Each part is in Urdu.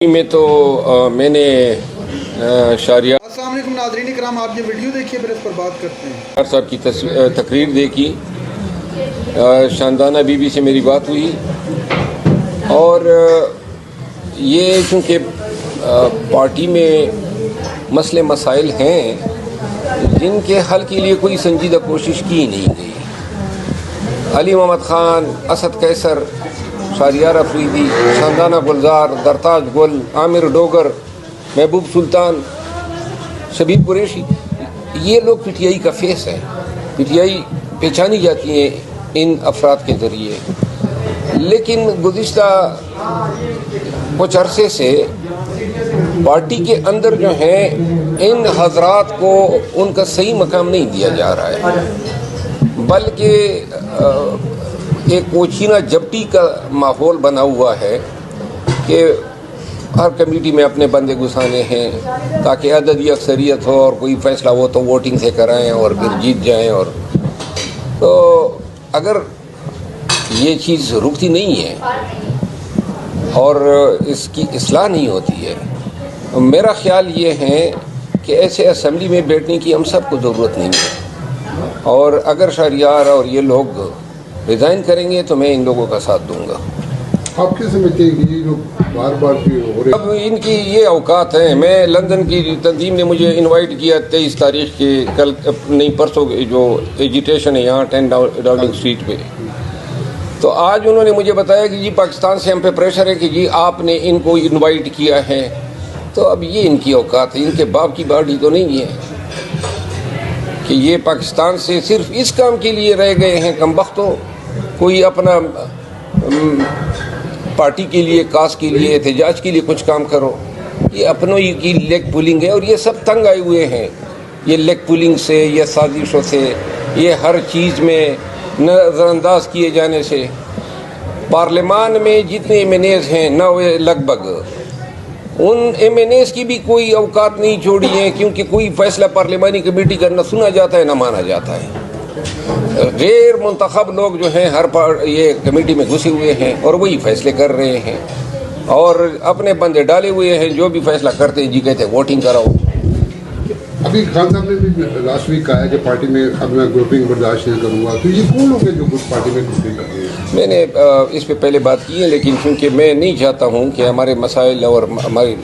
میں تو میں نے شاریہ السلام علیکم ناظرین اکرام، آپ یہ ویڈیو دیکھیے پھر اس پر بات کرتے ہیں۔ صاحب کی تقریر دیکھی، شاندانہ بی بی سے میری بات ہوئی، اور یہ چونکہ پارٹی میں مسئلے مسائل ہیں جن کے حل کے لیے کوئی سنجیدہ کوشش کی نہیں گئی۔ علی محمد خان، اسد قیصر، شہریار افریدی، شاندانہ گلزار، درتاج گل، عامر ڈوگر، محبوب سلطان، شبیر قریشی، یہ لوگ پی ٹی آئی کا فیس ہے۔ پی ٹی آئی پہچانی جاتی ہیں ان افراد کے ذریعے، لیکن گزشتہ کچھ عرصے سے پارٹی کے اندر جو ہیں ان حضرات کو ان کا صحیح مقام نہیں دیا جا رہا ہے، بلکہ ایک کوچینہ جبٹی کا ماحول بنا ہوا ہے کہ ہر کمیٹی میں اپنے بندے گھسانے ہیں تاکہ عددی اکثریت ہو اور کوئی فیصلہ ہو تو ووٹنگ سے کرائیں اور پھر جیت جائیں۔ اور تو اگر یہ چیز رکتی نہیں ہے اور اس کی اصلاح نہیں ہوتی ہے، میرا خیال یہ ہے کہ ایسے اسمبلی میں بیٹھنے کی ہم سب کو ضرورت نہیں ہے، اور اگر شہریار اور یہ لوگ ریزائن کریں گے تو میں ان لوگوں کا ساتھ دوں گا۔ آپ کیا سمجھتے ہیں کہ یہ جو بار بار ہو رہے اب ان کی یہ اوقات ہیں۔ میں لندن کی تنظیم نے مجھے انوائٹ کیا 23 تاریخ کے، کل نہیں پرسوں جو ایجیٹیشن ہے یہاں 10 ڈاؤننگ اسٹریٹ پہ، تو آج انہوں نے مجھے بتایا کہ جی پاکستان سے ہم پہ پریشر ہے کہ جی آپ نے ان کو انوائٹ کیا ہے۔ تو اب یہ ان کی اوقات ہے، ان کے باپ کی باڑی تو نہیں ہے کہ یہ پاکستان سے صرف اس کام کے لیے رہ گئے ہیں کمبختوں، کوئی اپنا پارٹی کے لیے، کاس کے لیے، احتجاج کے لیے کچھ کام کرو۔ یہ اپنوں کی لیگ پولنگ ہے، اور یہ سب تنگ آئے ہوئے ہیں یہ لیگ پولنگ سے، یہ سازشوں سے، یہ ہر چیز میں نظر انداز کیے جانے سے۔ پارلیمان میں جتنے ایم این ایز ہیں 9 لگ بھگ، ان ایم این ایز کی بھی کوئی اوقات نہیں چھوڑی ہیں، کیونکہ کوئی فیصلہ پارلیمانی کمیٹی کا نہ سنا جاتا ہے نہ مانا جاتا ہے۔ غیر منتخب لوگ جو ہیں ہر یہ کمیٹی میں گھسے ہوئے ہیں اور وہی فیصلے کر رہے ہیں، اور اپنے بندے ڈالے ہوئے ہیں، جو بھی فیصلہ کرتے ہیں جی کہتے ہیں ووٹنگ کراؤ۔ ابھی خان صاحب نے بھی لاسٹ ویک کہا ہے کہ پارٹی میں اب میں گروپنگ برداشت نہیں کروں گا، تو یہ کون لوگ ہیں جو کچھ پارٹی میں گروپنگ کرتے ہیں؟ میں نے اس پہ پہلے بات کی ہے، لیکن چونکہ میں نہیں چاہتا ہوں کہ ہمارے مسائل اور ہمارے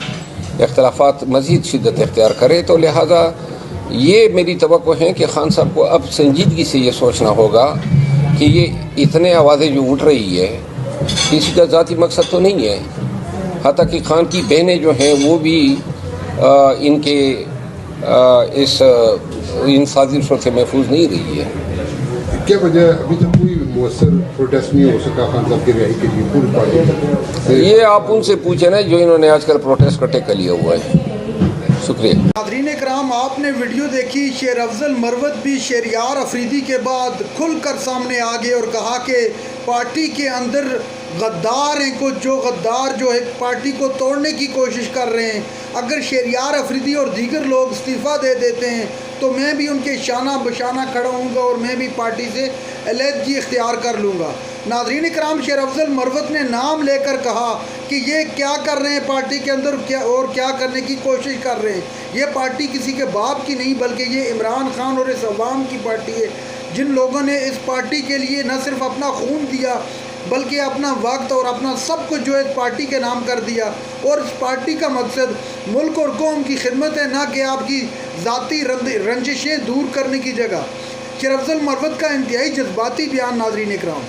اختلافات مزید شدت اختیار کرے، تو لہٰذا یہ میری توقع ہے کہ خان صاحب کو اب سنجیدگی سے یہ سوچنا ہوگا کہ یہ اتنے آوازیں جو اٹھ رہی ہے کسی کا ذاتی مقصد تو نہیں ہے، حتیٰ کہ خان کی بہنیں جو ہیں وہ بھی ان کے ان سازشوں سے محفوظ نہیں رہی ہے۔ کیا وجہ ابھی تک کوئی مؤثر پروٹیسٹ نہیں ہو سکا خان صاحب کی رہائی کے لیے پوری پارٹی؟ یہ آپ ان سے پوچھیں نا جو انہوں نے آج کل پروٹیسٹ کا ٹیکہ لیا ہوا ہے۔ شکریہ۔ ناظرین اکرام، آپ نے ویڈیو دیکھی، شیر افضل مروت بھی شہریار افریدی کے بعد کھل کر سامنے آ گئے اور کہا کہ پارٹی کے اندر غدار ہیں کچھ، جو غدار جو ہے پارٹی کو توڑنے کی کوشش کر رہے ہیں۔ اگر شہریار افریدی اور دیگر لوگ استعفیٰ دے دیتے ہیں تو میں بھی ان کے شانہ بشانہ کھڑا ہوں گا اور میں بھی پارٹی سے علیحدگی اختیار کر لوں گا۔ ناظرین اکرام، شیر افضل مروت نے نام لے کر کہا کہ یہ کیا کر رہے ہیں پارٹی کے اندر اور کیا کرنے کی کوشش کر رہے ہیں۔ یہ پارٹی کسی کے باپ کی نہیں بلکہ یہ عمران خان اور اس عوام کی پارٹی ہے، جن لوگوں نے اس پارٹی کے لیے نہ صرف اپنا خون دیا بلکہ اپنا وقت اور اپنا سب کچھ جو ہے اس پارٹی کے نام کر دیا، اور اس پارٹی کا مقصد ملک اور قوم کی خدمت ہے، نہ کہ آپ کی ذاتی رنجشیں دور کرنے کی جگہ۔ شیر افضل مروت کا انتہائی جذباتی بیان۔ ناظرین اکرام،